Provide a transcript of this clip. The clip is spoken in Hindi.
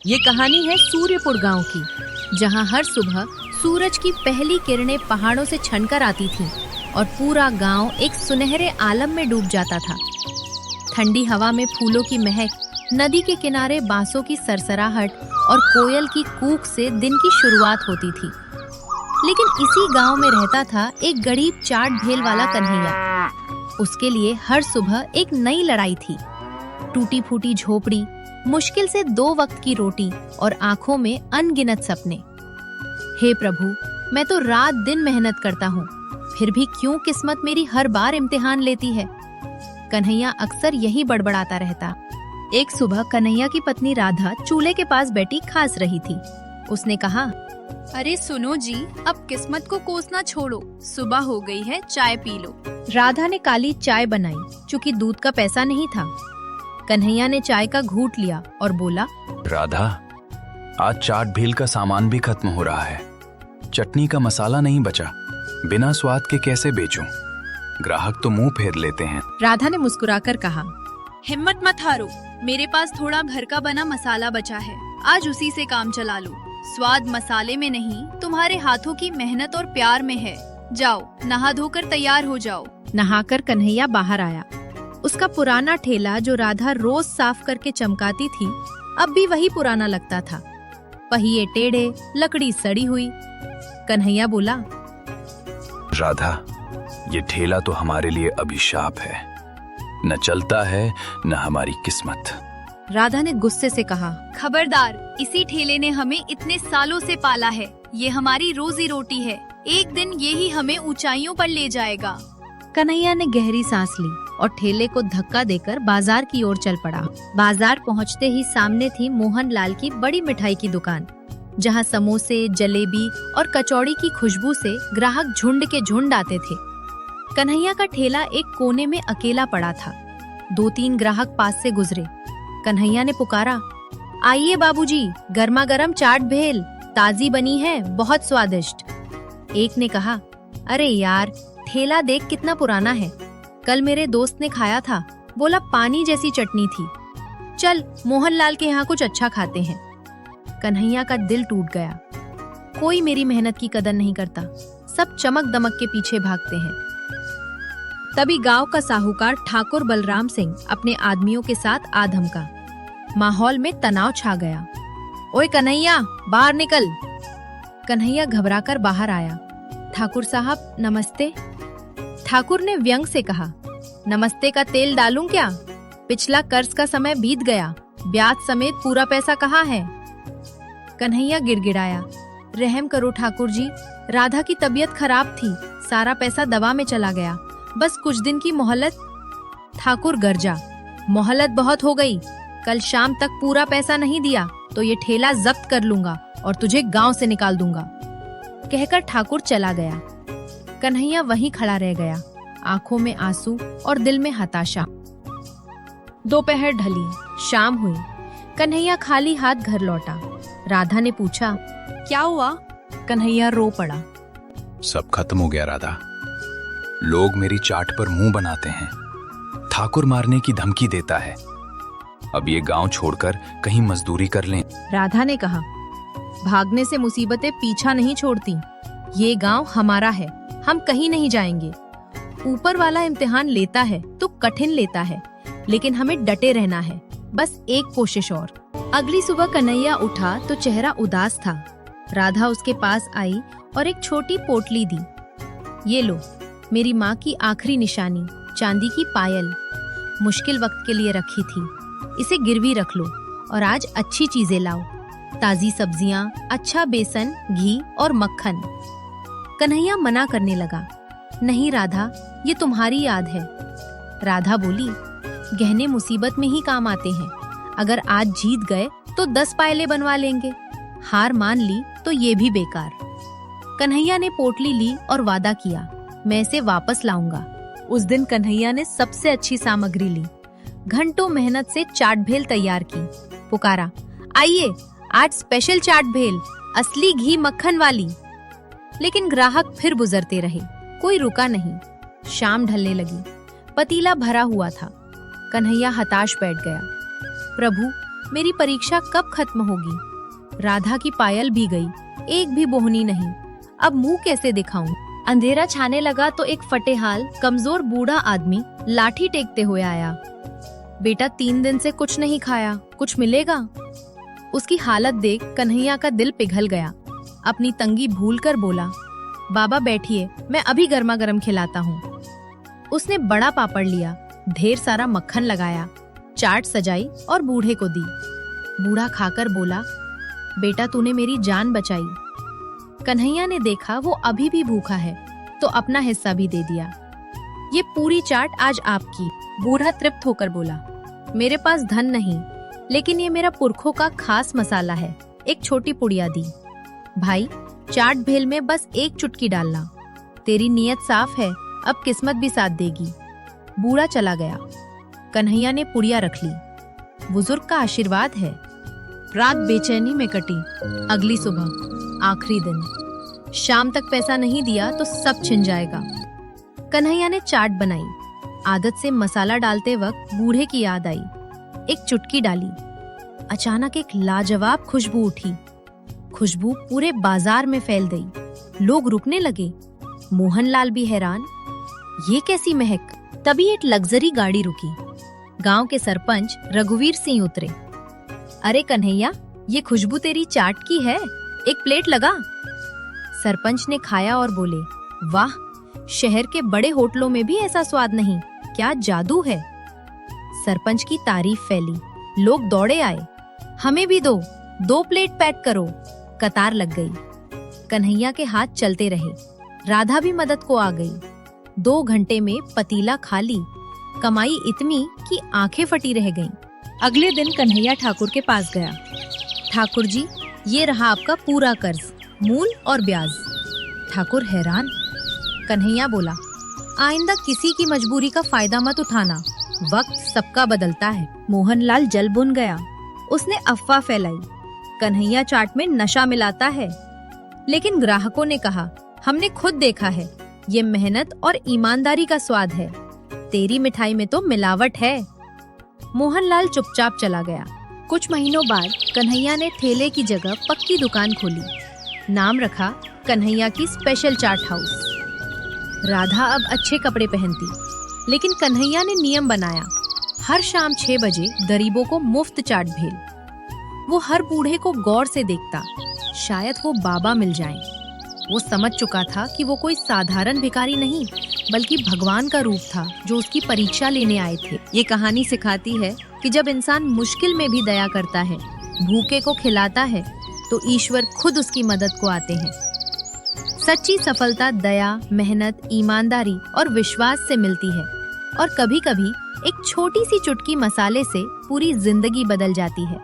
ये कहानी है सूर्यपुर गांव की, जहां हर सुबह सूरज की पहली किरणें पहाड़ों से छनकर आती थीं और पूरा गांव एक सुनहरे आलम में डूब जाता था। ठंडी हवा में फूलों की महक, नदी के किनारे बांसों की सरसराहट और कोयल की कूक से दिन की शुरुआत होती थी। लेकिन इसी गांव में रहता था एक गरीब चाट भेल वाला कन्हैया। उसके लिए हर सुबह एक नई लड़ाई थी। टूटी फूटी झोपड़ी, मुश्किल से 2 वक्त की रोटी और आंखों में अनगिनत सपने। हे प्रभु, मैं तो रात दिन मेहनत करता हूँ, फिर भी क्यों किस्मत मेरी हर बार इम्तिहान लेती है। कन्हैया अक्सर यही बड़बड़ाता रहता। एक सुबह कन्हैया की पत्नी राधा चूल्हे के पास बैठी खास रही थी। उसने कहा, अरे सुनो जी, अब किस्मत को कोसना छोड़ो, सुबह हो गई है, चाय पी लो। राधा ने काली चाय बनाई, चूंकि दूध का पैसा नहीं था। कन्हैया ने चाय का घूंट लिया और बोला, राधा, आज चाट भेल का सामान भी खत्म हो रहा है। चटनी का मसाला नहीं बचा, बिना स्वाद के कैसे बेचूं? ग्राहक तो मुंह फेर लेते हैं। राधा ने मुस्कुराकर कहा, हिम्मत मत हारो, मेरे पास थोड़ा घर का बना मसाला बचा है, आज उसी से काम चला लो। स्वाद मसाले में नहीं, तुम्हारे हाथों की मेहनत और प्यार में है। जाओ, नहा धोकर तैयार हो जाओ। नहाकर कन्हैया बाहर आया। उसका पुराना ठेला जो राधा रोज साफ करके चमकाती थी, अब भी वही पुराना लगता था। पहिए टेढ़े, लकड़ी सड़ी हुई। कन्हैया बोला, राधा, ये ठेला तो हमारे लिए अभिशाप है। न चलता है न हमारी किस्मत। राधा ने गुस्से से कहा, खबरदार, इसी ठेले ने हमें इतने सालों से पाला है, ये हमारी रोजी रोटी है, एक दिन यही हमें ऊंचाइयों पर ले जाएगा। कन्हैया ने गहरी सांस ली और ठेले को धक्का देकर बाजार की ओर चल पड़ा। बाजार पहुंचते ही सामने थी मोहन लाल की बड़ी मिठाई की दुकान, जहां समोसे, जलेबी और कचौड़ी की खुशबू से ग्राहक झुंड के झुंड आते थे। कन्हैया का ठेला एक कोने में अकेला पड़ा था। 2-3 ग्राहक पास से गुजरे। कन्हैया ने पुकारा, आइए बाबूजी, गर्मा गर्म चाट भेल, ताजी बनी है, बहुत स्वादिष्ट। एक ने कहा, अरे यार, ठेला देख कितना पुराना है, कल मेरे दोस्त ने खाया था, बोला पानी जैसी चटनी थी। चल, मोहनलाल के यहाँ कुछ अच्छा खाते हैं। कन्हैया का दिल टूट गया। कोई मेरी मेहनत की कदर नहीं करता, सब चमक दमक के पीछे भागते हैं। तभी गांव का साहूकार ठाकुर बलराम सिंह अपने आदमियों के साथ आ धमका। माहौल में तनाव छा गया। ओए कन्हैया, बाहर निकल। कन्हैया घबराकर बाहर आया। ठाकुर साहब, नमस्ते। ठाकुर ने व्यंग से कहा, नमस्ते का तेल डालूं क्या? पिछला कर्ज का समय बीत गया, ब्याज समेत पूरा पैसा कहाँ है? कन्हैया गिड़गिड़ाया, रहम करो ठाकुर जी, राधा की तबीयत खराब थी, सारा पैसा दवा में चला गया, बस कुछ दिन की मोहलत। ठाकुर गरजा, मोहलत बहुत हो गई, कल शाम तक पूरा पैसा नहीं दिया तो ये ठेला जब्त कर लूंगा और तुझे गांव से निकाल दूंगा। कहकर ठाकुर चला गया। कन्हैया वहीं खड़ा रह गया, आंखों में आंसू और दिल में हताशा। दोपहर ढली, शाम हुई। कन्हैया खाली हाथ घर लौटा। राधा ने पूछा, क्या हुआ? कन्हैया रो पड़ा। सब खत्म हो गया राधा। लोग मेरी चाट पर मुंह बनाते हैं, ठाकुर मारने की धमकी देता है। अब ये गांव छोड़कर कहीं मजदूरी कर लें। राधा ने कहा, भागने से मुसीबतें पीछा नहीं छोड़ती। ये गांव हमारा है, हम कहीं नहीं जाएंगे। ऊपर वाला इम्तिहान लेता है तो कठिन लेता है, लेकिन हमें डटे रहना है, बस एक कोशिश और। अगली सुबह कन्हैया उठा तो चेहरा उदास था। राधा उसके पास आई और एक छोटी पोटली दी। ये लो, मेरी माँ की आखिरी निशानी, चांदी की पायल, मुश्किल वक्त के लिए रखी थी, इसे गिरवी रख लो और आज अच्छी चीजें लाओ, ताजी सब्जियां, अच्छा बेसन, घी और मक्खन। कन्हैया मना करने लगा, नहीं राधा, ये तुम्हारी याद है। राधा बोली, गहने मुसीबत में ही काम आते हैं, अगर आज जीत गए तो 10 पायलें बनवा लेंगे, हार मान ली तो ये भी बेकार। कन्हैया ने पोटली ली और वादा किया, मैं इसे वापस लाऊंगा। उस दिन कन्हैया ने सबसे अच्छी सामग्री ली, घंटों मेहनत से चाट भेल तैयार की। पुकारा, आइए, आज स्पेशल चाट भेल, असली घी मक्खन वाली। लेकिन ग्राहक फिर गुजरते रहे, कोई रुका नहीं। शाम ढलने लगी, पतीला भरा हुआ था। कन्हैया हताश बैठ गया। प्रभु, मेरी परीक्षा कब खत्म होगी? राधा की पायल भी गई, एक भी बोहनी नहीं। अब मुंह कैसे दिखाऊं? अंधेरा छाने लगा तो एक फटेहाल कमजोर बूढ़ा आदमी लाठी टेकते हुए आया। बेटा 3 दिन से कुछ नहीं खाया, कुछ मिलेगा? उसकी हालत देख कन्हैया का दिल पिघल गया। अपनी तंगी भूलकर बोला, बाबा बैठिए, मैं अभी गर्मा गर्म खिलाता हूँ। उसने बड़ा पापड़ लिया, ढेर सारा मक्खन लगाया, चाट सजाई और बूढ़े को दी। बूढ़ा खाकर बोला, बेटा तूने मेरी जान बचाई। कन्हैया ने देखा वो अभी भी भूखा है तो अपना हिस्सा भी दे दिया। ये पूरी चाट आज आपकी। बूढ़ा तृप्त होकर बोला, मेरे पास धन नहीं, लेकिन ये मेरा पुरखों का खास मसाला है। एक छोटी पुड़िया दी। भाई चाट भेल में बस एक चुटकी डालना। तेरी नीयत साफ है, अब किस्मत भी साथ देगी। बूढ़ा चला गया। कन्हैया ने पुड़िया रख ली। बुजुर्ग का आशीर्वाद है। रात बेचैनी में कटी। अगली सुबह आखिरी दिन। शाम तक पैसा नहीं दिया तो सब छिन जाएगा। कन्हैया ने चाट बनाई। आदत से मसाला डालते वक्त बूढ़े की याद आई। एक चुटकी डाली। अचानक एक लाजवाब खुशबू उठी। खुशबू पूरे बाजार में फैल गई। लोग रुकने लगे। मोहनलाल भी हैरान, ये कैसी महक? तभी एक लग्जरी गाड़ी रुकी। गांव के सरपंच रघुवीर सिंह उतरे। अरे कन्हैया, ये खुशबू तेरी चाट की है, एक प्लेट लगा। सरपंच ने खाया और बोले, वाह, शहर के बड़े होटलों में भी ऐसा स्वाद नहीं, क्या जादू है। सरपंच की तारीफ फैली। लोग दौड़े आए, हमें भी दो, 2 प्लेट पैक करो। कतार लग गई। कन्हैया के हाथ चलते रहे। राधा भी मदद को आ गई। 2 घंटे में पतीला खाली। कमाई इतनी कि आंखें फटी रह गईं। अगले दिन कन्हैया ठाकुर के पास गया। ठाकुर जी, ये रहा आपका पूरा कर्ज, मूल और ब्याज। ठाकुर हैरान। कन्हैया बोला, आइंदा किसी की मजबूरी का फायदा मत उठाना, वक्त सबका बदलता है। मोहनलाल जल बुन गया। उसने अफवाह फैलाई, कन्हैया चाट में नशा मिलाता है। लेकिन ग्राहकों ने कहा, हमने खुद देखा है, ये मेहनत और ईमानदारी का स्वाद है। तेरी मिठाई में तो मिलावट है। मोहनलाल चुपचाप चला गया। कुछ महीनों बाद कन्हैया ने ठेले की जगह पक्की दुकान खोली। नाम रखा कन्हैया की स्पेशल चाट हाउस। राधा अब अच्छे कपड़े पहनती, लेकिन कन्हैया ने नियम बनाया, हर शाम 6 बजे गरीबों को मुफ्त चाट भेल। वो हर बूढ़े को गौर से देखता, शायद वो बाबा मिल जाएं। वो समझ चुका था कि वो कोई साधारण भिखारी नहीं, बल्कि भगवान का रूप था जो उसकी परीक्षा लेने आए थे। ये कहानी सिखाती है कि जब इंसान मुश्किल में भी दया करता है, भूखे को खिलाता है, तो ईश्वर खुद उसकी मदद को आते हैं। सच्ची सफलता दया, मेहनत, ईमानदारी और विश्वास से मिलती है, और कभी-कभी एक छोटी सी चुटकी मसाले से पूरी जिंदगी बदल जाती है।